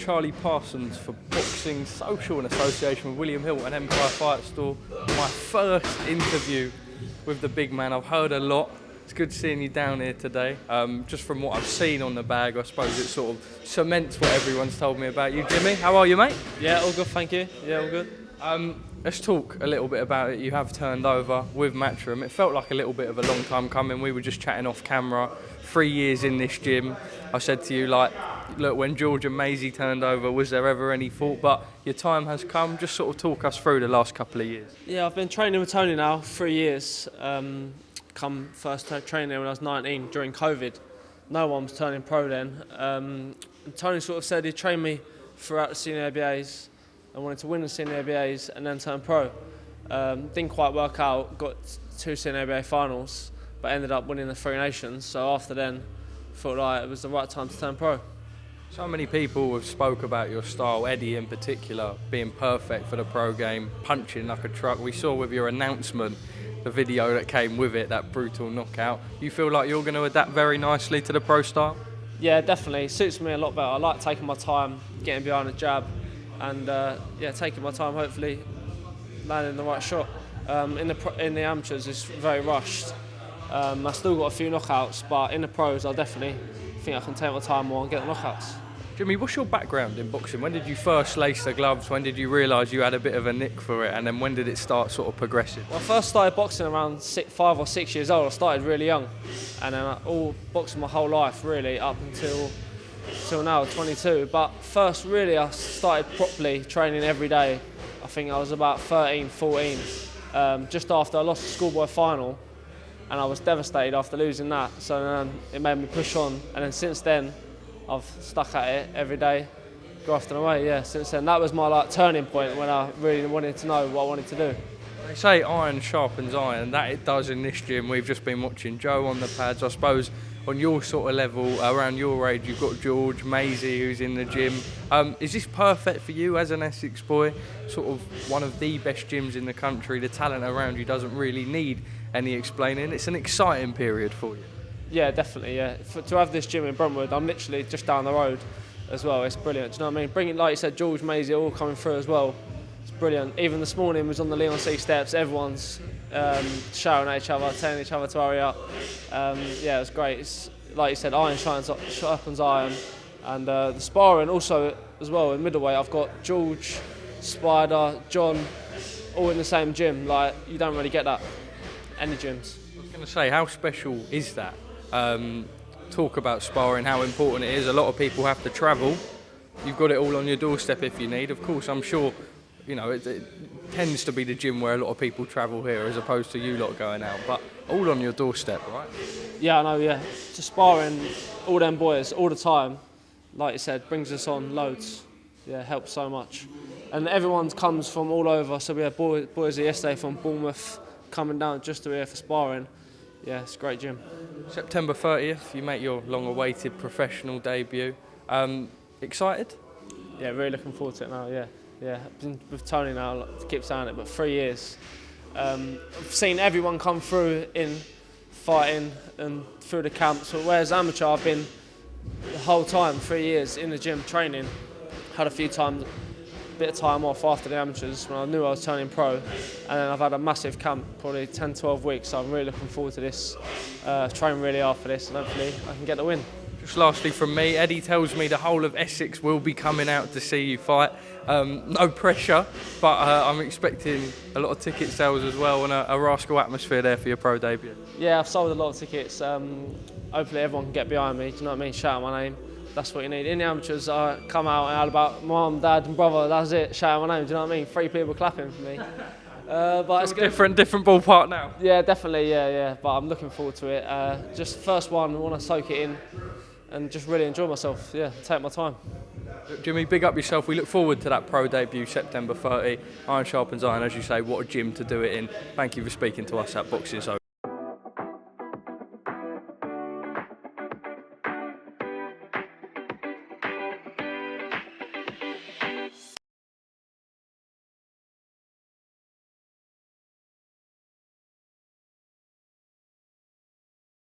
Charlie Parsons for Boxing Social in association with William Hill and Empire Fight Store. My first interview with the big man. I've heard a lot. It's good seeing you down here today. Just from what I've seen on the bag, I suppose it sort of cements what everyone's told me about you. Jimmy, how are you, mate? Yeah, all good, thank you. Yeah, all good. Let's talk a little bit about it. You have turned over with Matchroom. It felt like a little bit of a long time coming. We were just chatting off camera. 3 years in this gym. I said to you, like, look, when George and Maisie turned over, was there ever any thought? But your time has come. Just sort of talk us through the last couple of years. Yeah, I've been training with Tony now 3 years. Come first training when I was 19 during COVID. No one was turning pro then. And Tony sort of said he'd train me throughout the senior ABAs. I wanted to win the senior ABAs and then turn pro. Didn't quite work out. Got 2 senior ABA finals, but ended up winning the 3 Nations. So after then, felt like it was the right time to turn pro. So many people have spoke about your style, Eddie in particular, being perfect for the pro game, punching like a truck. We saw with your announcement, the video that came with it, that brutal knockout. You feel like you're going to adapt very nicely to the pro style? Yeah, definitely. It suits me a lot better. I like taking my time, getting behind the jab, and taking my time, hopefully landing the right shot. In the amateurs, it's very rushed. I still got a few knockouts, but in the pros, I definitely think I can take my time more and get the knockouts. Jimmy, what's your background in boxing? When did you first lace the gloves? When did you realise you had a bit of a nick for it? And then when did it start sort of progressing? Well, I first started boxing around 5 or 6 years old. I started really young. And then I all boxing my whole life, really, up until now, 22. But first, really, I started properly training every day. I think I was about 13, 14, just after I lost the schoolboy final. And I was devastated after losing that. So it made me push on. And then since then, I've stuck at it every day, grafting away. Yeah, since then, that was my turning point when I really wanted to know what I wanted to do. They say iron sharpens iron, and that it does in this gym. We've just been watching Joe on the pads. I suppose on your sort of level, around your age, you've got George, Maisie, who's in the gym. Is this perfect for you as an Essex boy? Sort of one of the best gyms in the country. The talent around you doesn't really need any explaining. It's an exciting period for you. Yeah, definitely, yeah. To have this gym in Brentwood, I'm literally just down the road as well. It's brilliant, do you know what I mean? Bringing, like you said, George, Maisie all coming through as well. It's brilliant. Even this morning was on the Leon C steps, everyone's shouting at each other, telling each other to hurry up. Yeah, it was great. It's, like you said, iron sharpens iron. And the sparring also as well, in middleweight, I've got George, Spider, John, all in the same gym. Like, you don't really get that any gyms. I was going to say, how special is that? Talk about sparring, how important it is. A lot of people have to travel. You've got it all on your doorstep if you need. Of course, I'm sure, you know, it tends to be the gym where a lot of people travel here as opposed to you lot going out, but all on your doorstep, right? Yeah, I know, yeah. Just sparring all them boys all the time, like you said, brings us on loads. Yeah, helps so much. And everyone comes from all over, so we had boys here yesterday from Bournemouth coming down just to here for sparring. Yeah, it's a great gym. September 30th, you make your long-awaited professional debut. Excited? Yeah, really looking forward to it now, yeah. Yeah, I've been with Tony now, I keep saying it, but 3 years. I've seen everyone come through in fighting and through the camps, whereas amateur I've been the whole time, 3 years in the gym training. Had a few times, bit of time off after the amateurs when I knew I was turning pro, and then I've had a massive camp, probably 10-12 weeks, so I'm really looking forward to this. Train really hard for this, and hopefully I can get the win. Just lastly from me, Eddie tells me the whole of Essex will be coming out to see you fight. No pressure, but I'm expecting a lot of ticket sales as well and a rascal atmosphere there for your pro debut. Yeah, I've sold a lot of tickets. Hopefully everyone can get behind me, do you know what I mean? Shout out my name. That's what you need. In the amateurs, I come out and had about mum, dad and brother, that's it, shout out my name, do you know what I mean? 3 people clapping for me. But it's different ballpark now. Yeah, definitely, yeah. But I'm looking forward to it. Just first one, I want to soak it in and just really enjoy myself, yeah, take my time. Jimmy, big up yourself. We look forward to that pro debut, September 30. Iron sharpens iron, as you say, what a gym to do it in. Thank you for speaking to us at Boxing So.